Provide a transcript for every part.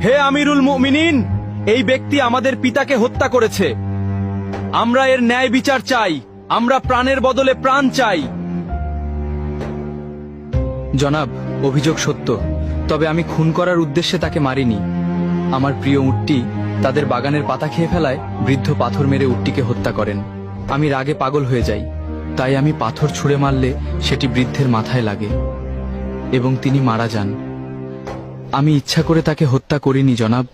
হে আমিরুল মুমিনিন, এই ব্যক্তি আমাদের পিতাকে হত্যা করেছে। আমরা এর ন্যায় বিচার চাই। আমরা প্রাণের বদলে প্রাণ চাই। জনাব, অভিযোগ সত্য, তবে আমি খুন করার উদ্দেশ্যে তাকে মারিনি। আমার প্রিয় উটটি তাদের বাগানের পাতা খেয়ে ফেলায় বৃদ্ধ পাথর মেরে উটটিকে হত্যা করেন। আমি রাগে পাগল হয়ে যাই, তাই আমি পাথর ছুঁড়ে মারলে সেটি বৃদ্ধের মাথায় লাগে এবং তিনি মারা যান। আমি ইচ্ছা করে তাকে হত্যা করিনি জনাব।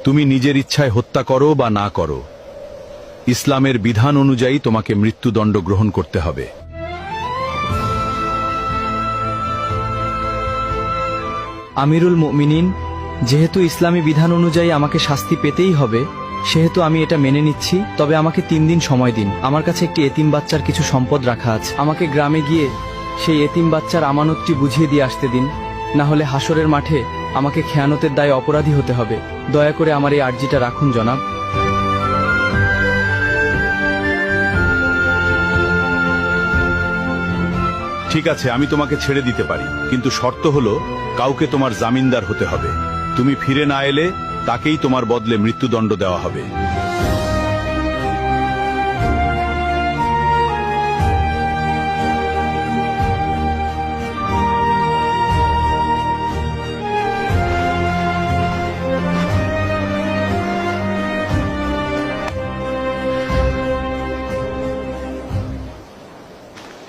তুমি নিজের ইচ্ছায় হত্যা করো বা না করো, ইসলামের বিধান অনুযায়ী তোমাকে মৃত্যুদণ্ড গ্রহণ করতে হবে। আমিরুল মুমিনিন, যেহেতু ইসলামী বিধান অনুযায়ী আমাকে শাস্তি পেতেই হবে, সেহেতু আমি এটা মেনে নিচ্ছি। তবে আমাকে 3 দিন সময় দিন। আমার কাছে একটি এতিম বাচ্চার কিছু সম্পদ রাখা আছে। আমাকে গ্রামে গিয়ে সেই এতিম বাচ্চার আমানতটি বুঝিয়ে দিয়ে আসতে দিন, না হলে হাসরের মাঠে আমাকে খেয়ানতের দায়ে অপরাধী হতে হবে। দয়া করে আমার এই আর্জিটা রাখুন জনাব। ঠিক আছে, আমি তোমাকে ছেড়ে দিতে পারি, কিন্তু শর্ত হলো কাউকে তোমার জামিনদার হতে হবে। তুমি ফিরে না এলে তাকেই তোমার বদলে মৃত্যুদণ্ড দেওয়া হবে।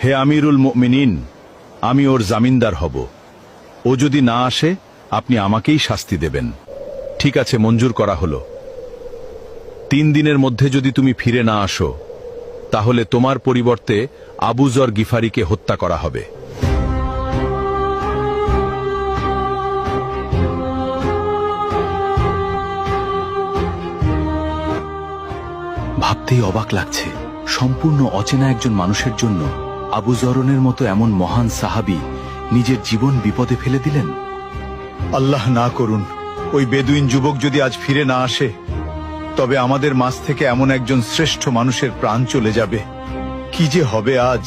হে আমিরুল মুমিনিন, আমি ওর জামিনদার হব। ও যদি না আসে আপনি আমাকেই শাস্তি দেবেন। ঠিক আছে, মঞ্জুর করা হলো। 3 দিনের মধ্যে যদি তুমি ফিরে না আসো, তাহলে তোমার পরিবর্তে আবু যর গিফারিকে হত্যা করা হবে। ভাবতেই অবাক লাগছে, সম্পূর্ণ অচেনা একজন মানুষের জন্য আবু যরনের মতো এমন মহান সাহাবী নিজের জীবন বিপদে ফেলে দিলেন। আল্লাহ না করুন ওই বেদুইন যুবক যদি আজ ফিরে না আসে, তবে আমাদের মাঝ থেকে এমন একজন শ্রেষ্ঠ মানুষের প্রাণ চলে যাবে। কি যে হবে আজ।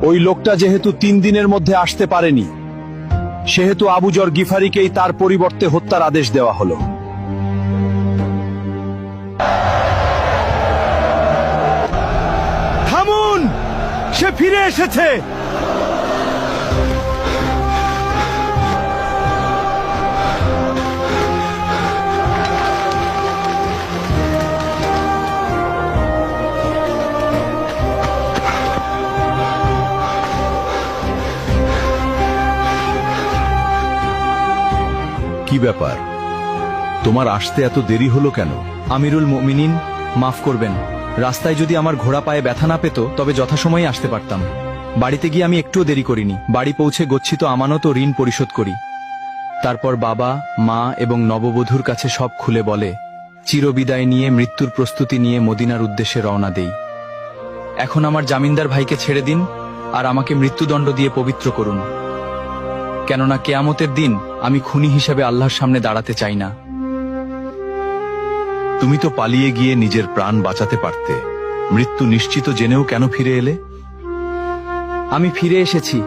ওই লোকটা যেহেতু 3 দিনের মধ্যে আসতে পারেনি, সেহেতু আবু যর গিফারিকেই তার পরিবর্তে হত্যার আদেশ দেওয়া হলো। থামুন, সে ফিরে এসেছে। কি ব্যাপার, তোমার আসতে এত দেরি হলো কেন? আমিরুল মুমিনিন, মাফ করবেন। রাস্তায় যদি আমার ঘোড়া পায়ে ব্যথা না পেত, তবে যথাসময়ে আসতে পারতাম। বাড়িতে গিয়ে আমি একটুও দেরি করিনি। বাড়ি পৌঁছে গচ্ছিত আমানত ও ঋণ পরিশোধ করি। তারপর বাবা, মা এবং নববধূর কাছে সব খুলে বলে চিরবিদায় নিয়ে মৃত্যুর প্রস্তুতি নিয়ে মদিনার উদ্দেশ্যে রওনা দেই। এখন আমার জামিনদার ভাইকে ছেড়ে দিন আর আমাকে মৃত্যুদণ্ড দিয়ে পবিত্র করুন, কেননা কেয়ামতের দিন আমি খুনি হিসেবে আল্লাহর সামনে দাঁড়াতে চাই না। তুমি তো পালিয়ে গিয়ে নিজের প্রাণ বাঁচাতে পারতে। মৃত্যু নিশ্চিত জেনেও কেন ফিরে এলে? আমি ফিরে এসেছি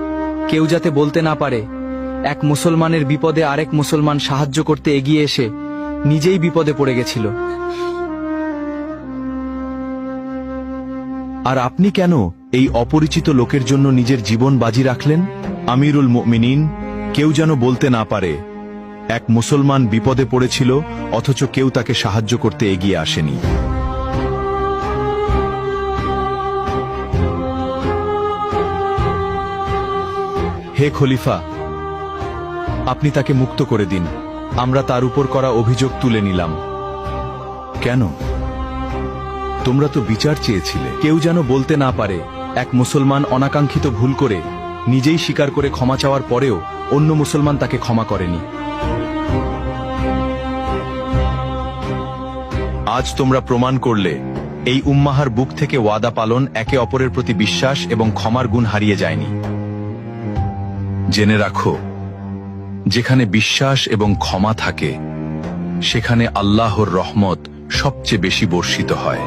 কেউ যাতে বলতে না পারে এক মুসলমানের বিপদে আরেক মুসলমান সাহায্য করতে এগিয়ে এসে নিজেই বিপদে পড়ে গেছিল। আর আপনি কেন এই অপরিচিত লোকের জন্য নিজের জীবন বাজি রাখলেন? আমিরুল মুমিনিন, কেউ যেন বলতে না পারে এক মুসলমান বিপদে পড়েছিল অথচ কেউ তাকে সাহায্য করতে এগিয়ে আসেনি। হে খলিফা, আপনি তাকে মুক্ত করে দিন। আমরা তার উপর করা অভিযোগ তুলে নিলাম। কেন? তোমরা তো বিচার চেয়েছিলে। কেউ যেন বলতে না পারে এক মুসলমান অনাকাঙ্ক্ষিত ভুল করে নিজেই স্বীকার করে ক্ষমা চাওয়ার পরেও অন্য মুসলমান তাকে ক্ষমা করেনি। আজ তোমরা প্রমাণ করলে এই উম্মাহার বুক থেকে ওয়াদা পালন একে অপরের প্রতি বিশ্বাস এবং ক্ষমার গুণ হারিয়ে যায়নি। জেনে রাখো, যেখানে বিশ্বাস এবং ক্ষমা থাকে সেখানে আল্লাহর রহমত সবচেয়ে বেশি বর্ষিত হয়।